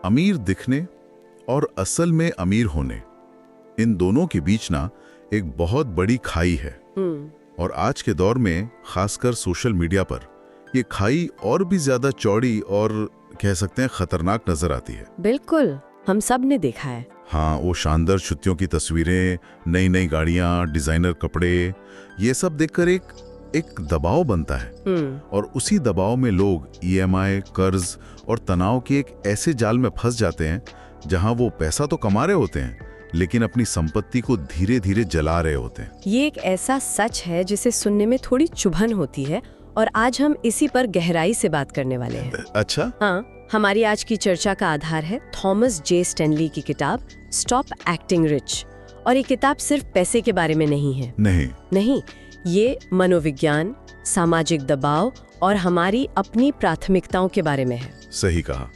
अमीर दिखने और असल में अमीर होने, इन दोनों के बीच ना एक बहुत बड़ी खाई है। और आज के दौर में खासकर सोशल मीडिया पर ये खाई और भी ज्यादा चौड़ी और कह सकते हैं खतरनाक नजर आती है। बिल्कुल, हम सब ने देखा है। हाँ, वो शानदार छुट्टियों की तस्वीरें, नई नई गाड़ियां, डिजाइनर कपड़े, ये सब देखकर एक दबाव बनता है। और उसी दबाव में लोग ईएमआई, कर्ज और तनाव के एक ऐसे जाल में फंस जाते हैं जहां वो पैसा तो कमा रहे होते हैं लेकिन अपनी संपत्ति को धीरे धीरे जला रहे होते हैं। ये एक ऐसा सच है जिसे सुनने में थोड़ी चुभन होती है और आज हम इसी पर गहराई से बात करने वाले हैं। अच्छा? हाँ, हमारी आज की चर्चा का आधार है थॉमस जे स्टैनली की किताब स्टॉप एक्टिंग रिच। और ये किताब सिर्फ पैसे के बारे में नहीं है। नहीं, ये मनोविज्ञान, सामाजिक दबाव और हमारी अपनी प्राथमिकताओं के बारे में है। सही कहा।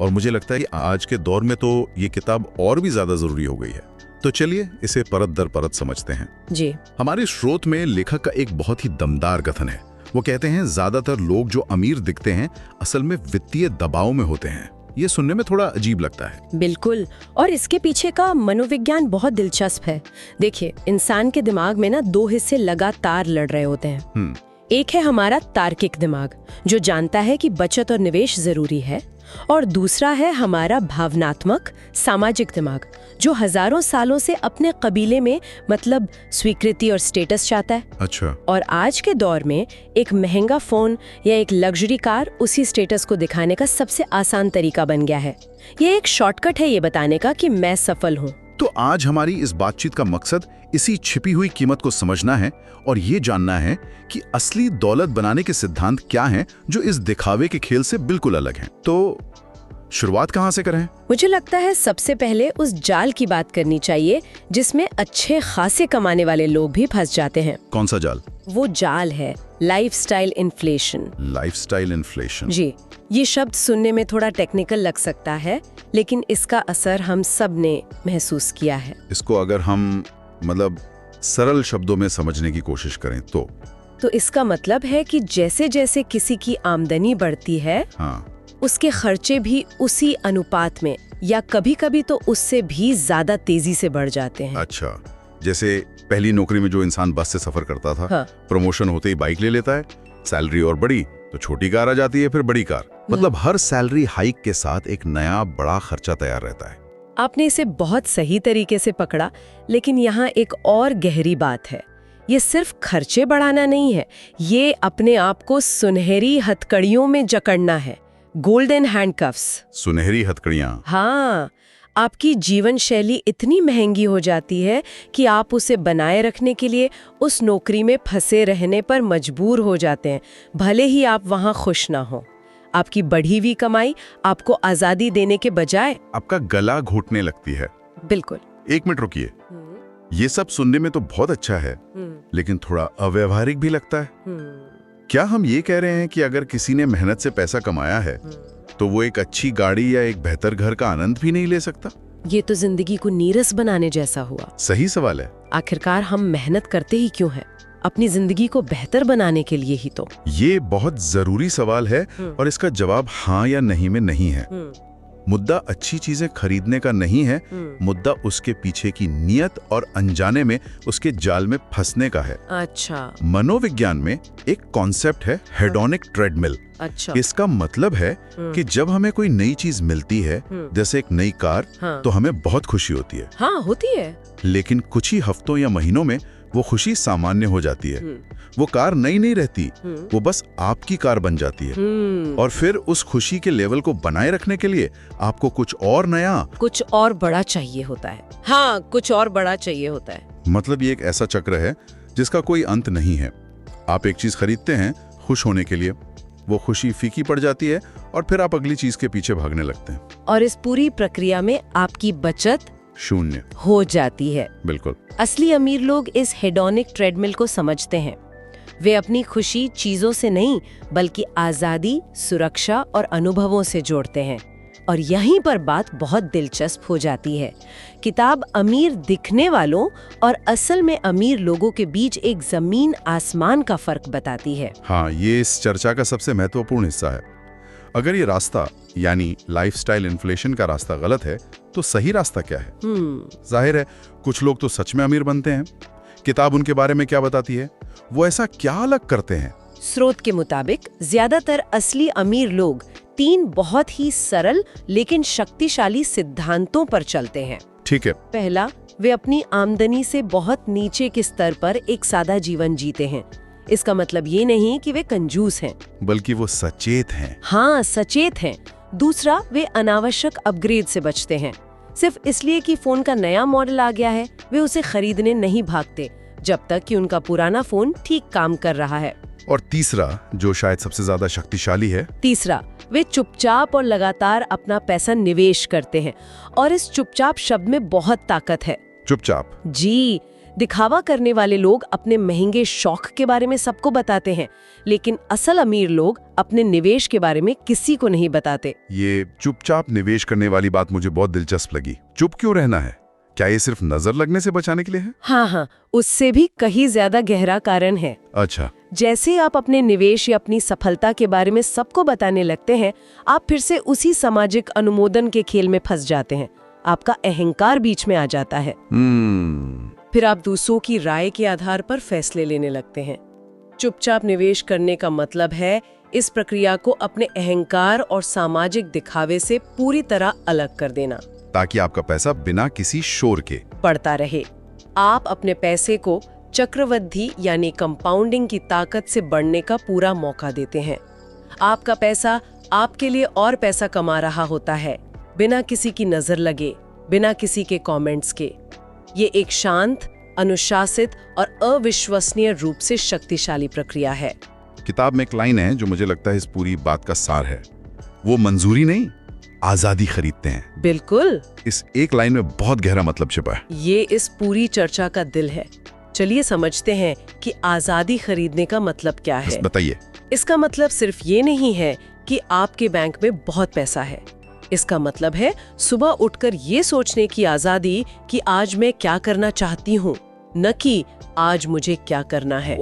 और मुझे लगता है कि आज के दौर में तो ये किताब और भी ज्यादा जरूरी हो गई है। तो चलिए इसे परत दर परत समझते हैं। जी। हमारे स्रोत में लेखक का एक बहुत ही दमदार कथन है। वो कहते हैं ज्यादातर लोग जो अमीर दिखते हैं असल में वित्तीय दबाव में होते हैं। ये सुनने में थोड़ा अजीब लगता है। बिल्कुल, और इसके पीछे का मनोविज्ञान बहुत दिलचस्प है। देखिए, इंसान के दिमाग में ना दो हिस्से लगातार लड़ रहे होते हैं। एक है हमारा तार्किक दिमाग जो जानता है कि बचत और निवेश जरूरी है, और दूसरा है हमारा भावनात्मक सामाजिक दिमाग जो हजारों सालों से अपने कबीले में मतलब स्वीकृति और स्टेटस चाहता है। अच्छा। और आज के दौर में एक महंगा फोन या एक लग्जरी कार उसी स्टेटस को दिखाने का सबसे आसान तरीका बन गया है। ये एक शॉर्टकट है ये बताने का कि मैं सफल हूँ। तो आज हमारी इस बातचीत का मकसद इसी छिपी हुई कीमत को समझना है और ये जानना है कि असली दौलत बनाने के सिद्धांत क्या हैं जो इस दिखावे के खेल से बिल्कुल अलग हैं। तो शुरुआत कहाँ से करें? मुझे लगता है सबसे पहले उस जाल की बात करनी चाहिए जिसमें अच्छे खासे कमाने वाले लोग भी फंस जाते हैं। कौन सा जाल? वो जाल है लाइफस्टाइल इन्फ्लेशन। Lifestyle inflation. जी, ये शब्द सुनने में थोड़ा टेक्निकल लग सकता है लेकिन इसका असर हम सब ने महसूस किया है। इसको अगर हम मतलब सरल शब्दों में समझने की कोशिश करें तो इसका मतलब है कि जैसे जैसे किसी की आमदनी बढ़ती है, हाँ, उसके खर्चे भी उसी अनुपात में या कभी-कभी तो उससे भी ज्यादा तेजी से बढ़ जाते हैं। अच्छा, जैसे पहली नौकरी में जो इंसान बस से सफर करता था, हाँ। प्रमोशन होते ही बाइक ले लेता है, सैलरी और बढ़ी तो छोटी कार आ जाती है, फिर बड़ी कार। मतलब हर सैलरी हाइक के साथ एक नया बड़ा खर्चा तैयार रहता है। आपने इसे बहुत सही तरीके से पकड़ा, लेकिन यहाँ एक और गहरी बात है। ये सिर्फ खर्चे बढ़ाना नहीं है, ये अपने आप को सुनहरी हथकड़ियों में जकड़ना है। Golden handcuffs. सुनहरी हथकड़ियां। हाँ, आपकी जीवन शैली इतनी महंगी हो जाती है कि आप उसे बनाए रखने के लिए उस नौकरी में फंसे रहने पर मजबूर हो जाते हैं, भले ही आप वहाँ खुश ना हो। आपकी बढ़ी हुई कमाई आपको आजादी देने के बजाय आपका गला घोटने लगती है। बिल्कुल। एक मिनट रुकिए, ये सब सुनने में तो बहुत अच्छा है लेकिन थोड़ा अव्यवहारिक भी लगता है। क्या हम ये कह रहे हैं कि अगर किसी ने मेहनत से पैसा कमाया है तो वो एक अच्छी गाड़ी या एक बेहतर घर का आनंद भी नहीं ले सकता? ये तो जिंदगी को नीरस बनाने जैसा हुआ। सही सवाल है। आखिरकार हम मेहनत करते ही क्यों हैं? अपनी जिंदगी को बेहतर बनाने के लिए ही तो। ये बहुत जरूरी सवाल है और इसका जवाब हाँ या नहीं में नहीं है। मुद्दा अच्छी चीजें खरीदने का नहीं है, मुद्दा उसके पीछे की नीयत और अनजाने में उसके जाल में फंसने का है। अच्छा। मनोविज्ञान में एक कॉन्सेप्ट है हेडोनिक ट्रेडमिल। अच्छा। इसका मतलब है कि जब हमें कोई नई चीज मिलती है, जैसे एक नई कार, तो हमें बहुत खुशी होती है। हाँ, होती है। लेकिन कुछ ही हफ्तों या महीनों में वो खुशी सामान्य हो जाती है। वो कार नई नहीं रहती, वो बस आपकी कार बन जाती है। और फिर उस खुशी के लेवल को बनाए रखने के लिए आपको कुछ और नया, कुछ और बड़ा चाहिए होता है। हाँ, कुछ और बड़ा चाहिए होता है। मतलब ये एक ऐसा चक्र है जिसका कोई अंत नहीं है। आप एक चीज खरीदते हैं खुश होने के लिए, वो खुशी फीकी पड़ जाती है और फिर आप अगली चीज के पीछे भागने लगते हैं। और इस पूरी प्रक्रिया में आपकी बचत शून्य हो जाती है। बिल्कुल। असली अमीर लोग इस हेडोनिक ट्रेडमिल को समझते हैं। वे अपनी खुशी चीजों से नहीं बल्कि आजादी, सुरक्षा और अनुभवों से जोड़ते हैं। और यहीं पर बात बहुत दिलचस्प हो जाती है। किताब अमीर दिखने वालों और असल में अमीर लोगों के बीच एक जमीन आसमान का फर्क बताती है। हाँ, ये इस चर्चा का सबसे महत्वपूर्ण हिस्सा है। अगर ये रास्ता यानी लाइफस्टाइल इन्फ्लेशन का रास्ता गलत है तो सही रास्ता क्या है? जाहिर है कुछ लोग तो सच में अमीर बनते हैं। किताब उनके बारे में क्या बताती है? वो ऐसा क्या अलग करते हैं? स्रोत के मुताबिक ज्यादातर असली अमीर लोग 3 बहुत ही सरल लेकिन शक्तिशाली सिद्धांतों पर चलते हैं। ठीक है। पहला, वे अपनी आमदनी से बहुत नीचे के स्तर पर एक सादा जीवन जीते हैं। इसका मतलब ये नहीं कि वे कंजूस हैं, बल्कि वो सचेत हैं। हाँ, सचेत हैं। दूसरा, वे अनावश्यक अपग्रेड से बचते हैं। सिर्फ इसलिए कि फोन का नया मॉडल आ गया है, वे उसे खरीदने नहीं भागते जब तक कि उनका पुराना फोन ठीक काम कर रहा है। और तीसरा, जो शायद सबसे ज्यादा शक्तिशाली है, तीसरा, वे चुपचाप और लगातार अपना पैसा निवेश करते हैं। और इस चुपचाप शब्द में बहुत ताकत है। चुपचाप? जी, दिखावा करने वाले लोग अपने महंगे शौक के बारे में सबको बताते हैं, लेकिन असल अमीर लोग अपने निवेश के बारे में किसी को नहीं बताते। ये चुपचाप निवेश करने वाली बात मुझे बहुत दिलचस्प लगी। चुप क्यों रहना है? क्या ये सिर्फ नजर लगने से बचाने के लिए है? हाँ, उससे भी कहीं ज्यादा गहरा कारण है। अच्छा। जैसे आप अपने निवेश या अपनी सफलता के बारे में सबको बताने लगते हैं, आप फिर से उसी सामाजिक अनुमोदन के खेल में फंस जाते हैं। आपका अहंकार बीच में आ जाता है। फिर आप दूसरों की राय के आधार पर फैसले लेने लगते हैं। चुपचाप निवेश करने का मतलब है इस प्रक्रिया को अपने अहंकार और सामाजिक दिखावे से पूरी तरह अलग कर देना, ताकि आपका पैसा बिना किसी शोर के पड़ता रहे। आप अपने पैसे को चक्रवृद्धि यानी कंपाउंडिंग की ताकत से बढ़ने का पूरा मौका देते हैं। आपका पैसा आपके लिए और पैसा कमा रहा होता है, बिना किसी की नजर लगे, बिना किसी के कमेंट्स के। ये एक शांत, अनुशासित और अविश्वसनीय रूप से शक्तिशाली प्रक्रिया है। किताब में एक लाइन है जो मुझे लगता है इस पूरी बात का सार है। वो मंजूरी नहीं, आजादी खरीदते हैं। बिल्कुल। इस एक लाइन में बहुत गहरा मतलब छिपा है। ये इस पूरी चर्चा का दिल है। चलिए समझते हैं कि आजादी खरीदने का मतलब क्या है। बताइए। इसका मतलब सिर्फ ये नहीं है कि आपके बैंक में बहुत पैसा है। इसका मतलब है सुबह उठकर ये सोचने की आजादी कि आज मैं क्या करना चाहती हूँ, न कि आज मुझे क्या करना है।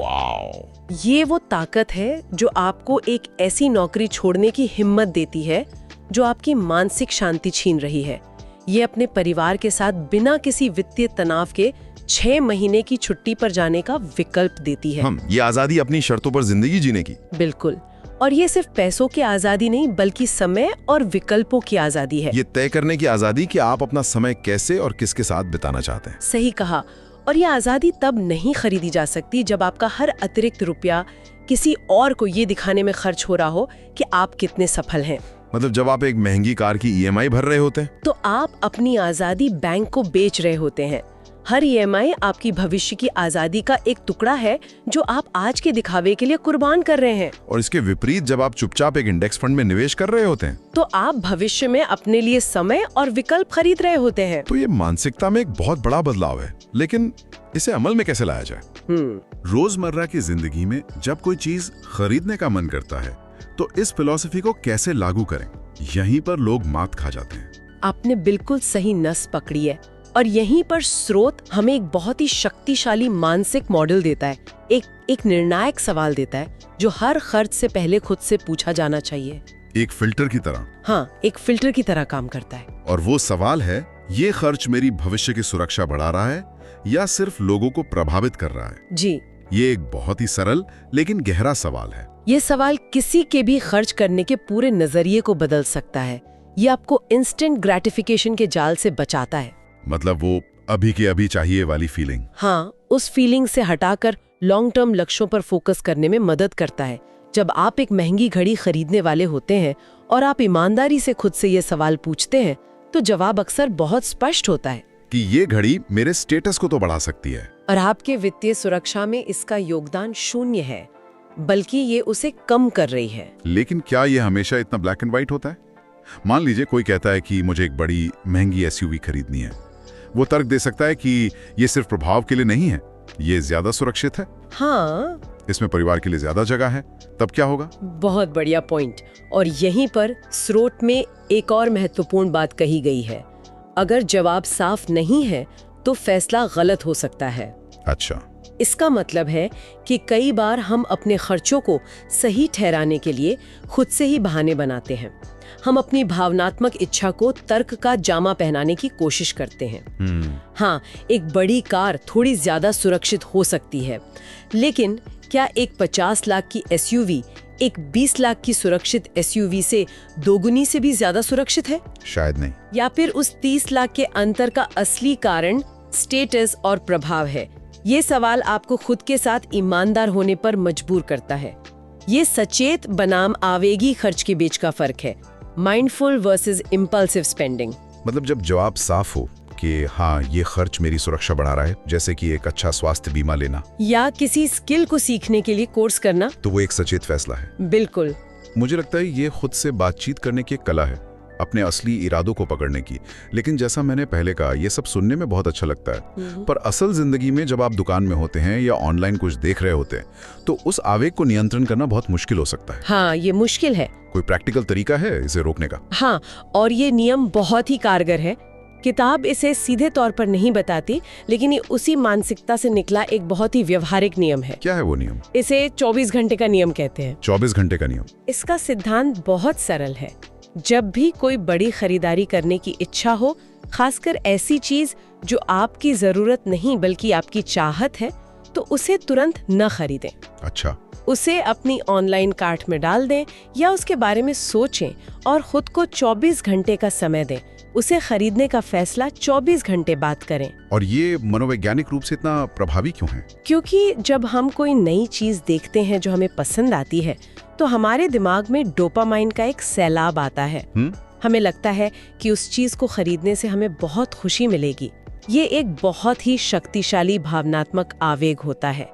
ये वो ताकत है जो आपको एक ऐसी नौकरी छोड़ने की हिम्मत देती है जो आपकी मानसिक शांति छीन रही है। ये अपने परिवार के साथ बिना किसी वित्तीय तनाव के 6 महीने की छुट्टी पर जाने का विकल्प देती है। ये आजादी अपनी शर्तों पर जिंदगी जीने की। बिल्कुल। और ये सिर्फ पैसों की आजादी नहीं, बल्कि समय और विकल्पों की आजादी है। ये तय करने की आजादी कि आप अपना समय कैसे और किसके साथ बिताना चाहते हैं। सही कहा। और ये आजादी तब नहीं खरीदी जा सकती जब आपका हर अतिरिक्त रुपया किसी और को ये दिखाने में खर्च हो रहा हो कि आप कितने सफल हैं। मतलब जब आप एक महंगी कार की EMI भर रहे होते हैं, तो आप अपनी आजादी बैंक को बेच रहे होते हैं। हर EMI आपकी भविष्य की आजादी का एक टुकड़ा है जो आप आज के दिखावे के लिए कुर्बान कर रहे हैं। और इसके विपरीत जब आप चुपचाप एक इंडेक्स फंड में निवेश कर रहे होते हैं, तो आप भविष्य में अपने लिए समय और विकल्प खरीद रहे होते हैं। तो ये मानसिकता में एक बहुत बड़ा बदलाव है। लेकिन इसे अमल में कैसे लाया जाए? रोजमर्रा की जिंदगी में जब कोई चीज खरीदने का मन करता है तो इस फिलॉसफी को कैसे लागू करें? यहीं पर लोग मात खा जाते हैं। आपने बिल्कुल सही नस पकड़ी है। और यहीं पर स्रोत हमें एक बहुत ही शक्तिशाली मानसिक मॉडल देता है, एक निर्णायक सवाल देता है जो हर खर्च से पहले खुद से पूछा जाना चाहिए। एक फिल्टर की तरह। हाँ, एक फिल्टर की तरह काम करता है। और वो सवाल है, ये खर्च मेरी भविष्य की सुरक्षा बढ़ा रहा है या सिर्फ लोगों को प्रभावित कर रहा है? जी, ये एक बहुत ही सरल लेकिन गहरा सवाल है। ये सवाल किसी के भी खर्च करने के पूरे नजरिए को बदल सकता है। ये आपको इंस्टेंट ग्रेटिफिकेशन के जाल से बचाता है। मतलब वो अभी के अभी चाहिए वाली फीलिंग। हाँ, उस फीलिंग से हटाकर लॉन्ग टर्म लक्ष्यों पर फोकस करने में मदद करता है। जब आप एक महंगी घड़ी खरीदने वाले होते हैं और आप ईमानदारी से खुद से ये सवाल पूछते हैं, तो जवाब अक्सर बहुत स्पष्ट होता है कि ये घड़ी मेरे स्टेटस को तो बढ़ा सकती है और आपके वित्तीय सुरक्षा में इसका योगदान शून्य है, बल्कि ये उसे कम कर रही है। लेकिन क्या ये हमेशा इतना ब्लैक एंड व्हाइट होता है? मान लीजिए कोई कहता है कि मुझे एक बड़ी महंगी SUV खरीदनी है। वो तर्क दे सकता है कि ये सिर्फ प्रभाव के लिए नहीं है, ये ज्यादा सुरक्षित है। हाँ, इसमें परिवार के लिए ज्यादा जगह है। तब क्या होगा? बहुत बढ़िया पॉइंट। और यहीं पर स्रोत में एक और महत्वपूर्ण बात कही गई है। अगर जवाब साफ नहीं है तो फैसला गलत हो सकता है। अच्छा, इसका मतलब है कि कई बार हम अपने खर्चों को सही ठहराने के लिए खुद से ही बहाने बनाते हैं। हम अपनी भावनात्मक इच्छा को तर्क का जामा पहनाने की कोशिश करते हैं। हाँ, एक बड़ी कार थोड़ी ज्यादा सुरक्षित हो सकती है, लेकिन क्या एक 50 लाख की एसयूवी एक 20 लाख की सुरक्षित एसयूवी से दोगुनी से भी ज्यादा सुरक्षित है? शायद नहीं। या फिर उस 30 लाख के अंतर का असली कारण स्टेटस और प्रभाव है? ये सवाल आपको खुद के साथ ईमानदार होने पर मजबूर करता है। ये सचेत बनाम आवेगी खर्च के बीच का फर्क है, माइंडफुल वर्सेस इम्पल्सिव स्पेंडिंग। मतलब जब जवाब साफ हो कि हाँ, ये खर्च मेरी सुरक्षा बढ़ा रहा है, जैसे कि एक अच्छा स्वास्थ्य बीमा लेना या किसी स्किल को सीखने के लिए कोर्स करना, तो वो एक सचेत फैसला है। बिल्कुल। मुझे लगता है ये खुद से बातचीत करने की एक कला है, अपने असली इरादों को पकड़ने की। लेकिन जैसा मैंने पहले कहा, ये सब सुनने में बहुत अच्छा लगता है, पर असल जिंदगी में जब आप दुकान में होते हैं या ऑनलाइन कुछ देख रहे होते हैं, तो उस आवेग को नियंत्रण करना बहुत मुश्किल हो सकता है। हाँ, ये मुश्किल है। कोई प्रैक्टिकल तरीका है इसे रोकने का? हाँ, और ये नियम बहुत ही कारगर है। किताब इसे सीधे तौर पर नहीं बताती, लेकिन ये उसी मानसिकता से निकला एक बहुत ही व्यवहारिक नियम है। क्या है वो नियम? इसे 24 घंटे का नियम कहते हैं। 24 घंटे का नियम? इसका सिद्धांत बहुत सरल है। जब भी कोई बड़ी खरीदारी करने की इच्छा हो, खासकर ऐसी चीज जो आपकी जरूरत नहीं बल्कि आपकी चाहत है, तो उसे तुरंत न खरीदें। अच्छा। उसे अपनी ऑनलाइन कार्ट में डाल दें या उसके बारे में सोचें और खुद को 24 घंटे का समय दें। उसे खरीदने का फैसला 24 घंटे बाद करें। और ये मनोवैज्ञानिक रूप से इतना प्रभावी क्यों है? क्योंकि जब हम कोई नई चीज देखते हैं जो हमें पसंद आती है, तो हमारे दिमाग में डोपामाइन का एक सैलाब आता है। हमें लगता है कि उस चीज को खरीदने से हमें बहुत खुशी मिलेगी। ये एक बहुत ही शक्तिशाली भावनात्मक आवेग होता है।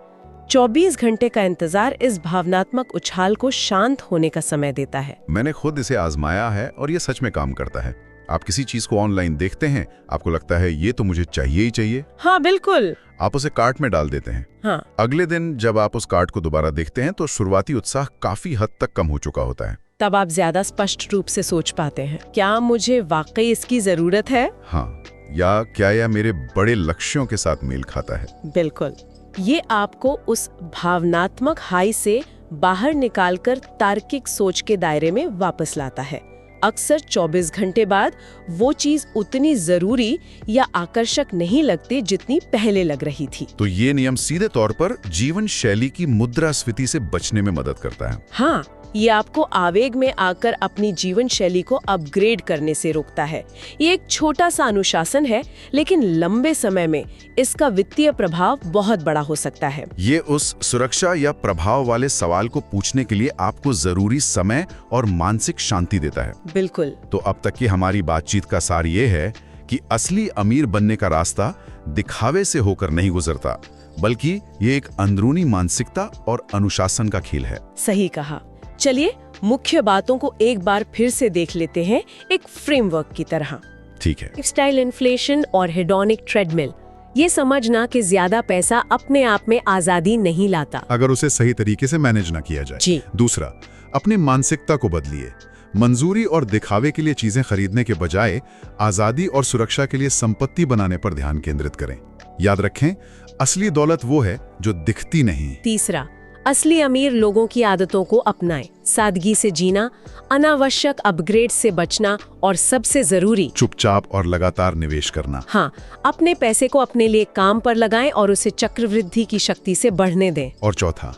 24 घंटे का इंतजार इस भावनात्मक उछाल को शांत होने का समय देता है। मैंने खुद इसे आजमाया है और ये सच में काम करता है। आप किसी चीज को ऑनलाइन देखते हैं, आपको लगता है ये तो मुझे चाहिए ही चाहिए। हाँ, बिल्कुल। आप उसे कार्ट में डाल देते हैं। हाँ। अगले दिन जब आप उस कार्ट को दोबारा देखते हैं, तो शुरुआती उत्साह काफी हद तक कम हो चुका होता है। तब आप ज्यादा स्पष्ट रूप से सोच पाते हैं, क्या मुझे वाकई इसकी जरूरत है? हाँ, या क्या यह मेरे बड़े लक्ष्यों के साथ मेल खाता है? बिल्कुल। ये आपको उस भावनात्मक हाई से बाहर निकालकर तार्किक सोच के दायरे में वापस लाता है। अक्सर 24 घंटे बाद वो चीज उतनी जरूरी या आकर्षक नहीं लगती जितनी पहले लग रही थी। तो ये नियम सीधे तौर पर जीवन शैली की मुद्रास्फीति से बचने में मदद करता है। हाँ, ये आपको आवेग में आकर अपनी जीवन शैली को अपग्रेड करने से रोकता है। ये एक छोटा सा अनुशासन है, लेकिन लंबे समय में इसका वित्तीय प्रभाव बहुत बड़ा हो सकता है। ये उस सुरक्षा या प्रभाव वाले सवाल को पूछने के लिए आपको जरूरी समय और मानसिक शांति देता है। बिल्कुल। तो अब तक की हमारी बातचीत का सार ये है कि असली अमीर बनने का रास्ता दिखावे से होकर नहीं गुजरता, बल्कि ये एक अंदरूनी मानसिकता और अनुशासन का खेल है। सही कहा। चलिए मुख्य बातों को एक बार फिर से देख लेते हैं, एक फ्रेमवर्क की तरह। ठीक है। लाइफस्टाइल इन्फ्लेशन और हेडोनिक ट्रेडमिल। ये समझना कि ज्यादा पैसा अपने आप में आजादी नहीं लाता, अगर उसे सही तरीके से मैनेज ना किया जाए। जी। दूसरा, अपनी मानसिकता को बदलिए। मंजूरी और दिखावे के लिए चीजें खरीदने के बजाय आजादी और सुरक्षा के लिए संपत्ति बनाने पर ध्यान केंद्रित करें। याद रखें, असली दौलत वो है जो दिखती नहीं। तीसरा, असली अमीर लोगों की आदतों को अपनाएं। सादगी से जीना, अनावश्यक अपग्रेड से बचना और सबसे जरूरी, चुपचाप और लगातार निवेश करना। हाँ, अपने पैसे को अपने लिए काम पर लगाएं और उसे चक्रवृद्धि की शक्ति से बढ़ने दें। और चौथा,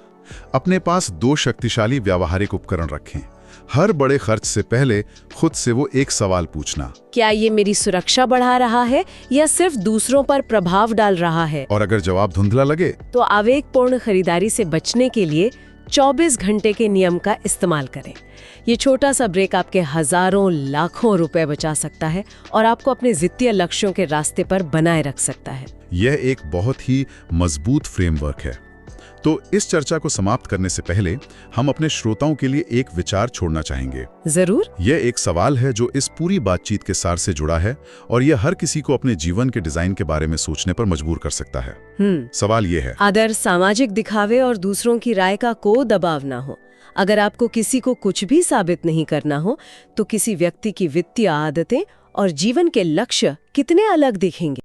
अपने पास 2 शक्तिशाली व्यावहारिक उपकरण रखें। हर बड़े खर्च से पहले खुद से वो एक सवाल पूछना, क्या ये मेरी सुरक्षा बढ़ा रहा है या सिर्फ दूसरों पर प्रभाव डाल रहा है? और अगर जवाब धुंधला लगे, तो आवेगपूर्ण खरीदारी से बचने के लिए 24 घंटे के नियम का इस्तेमाल करें। ये छोटा सा ब्रेक आपके हजारों लाखों रुपए बचा सकता है और आपको अपने वित्तीय लक्ष्यों के रास्ते पर बनाए रख सकता है। यह एक बहुत ही मजबूत फ्रेमवर्क है। तो इस चर्चा को समाप्त करने से पहले हम अपने श्रोताओं के लिए एक विचार छोड़ना चाहेंगे। जरूर। यह एक सवाल है जो इस पूरी बातचीत के सार से जुड़ा है और यह हर किसी को अपने जीवन के डिजाइन के बारे में सोचने पर मजबूर कर सकता है। सवाल यह है, अगर सामाजिक दिखावे और दूसरों की राय का कोई दबाव ना हो, अगर आपको किसी को कुछ भी साबित नहीं करना हो, तो किसी व्यक्ति की वित्तीय आदतें और जीवन के लक्ष्य कितने अलग दिखेंगे?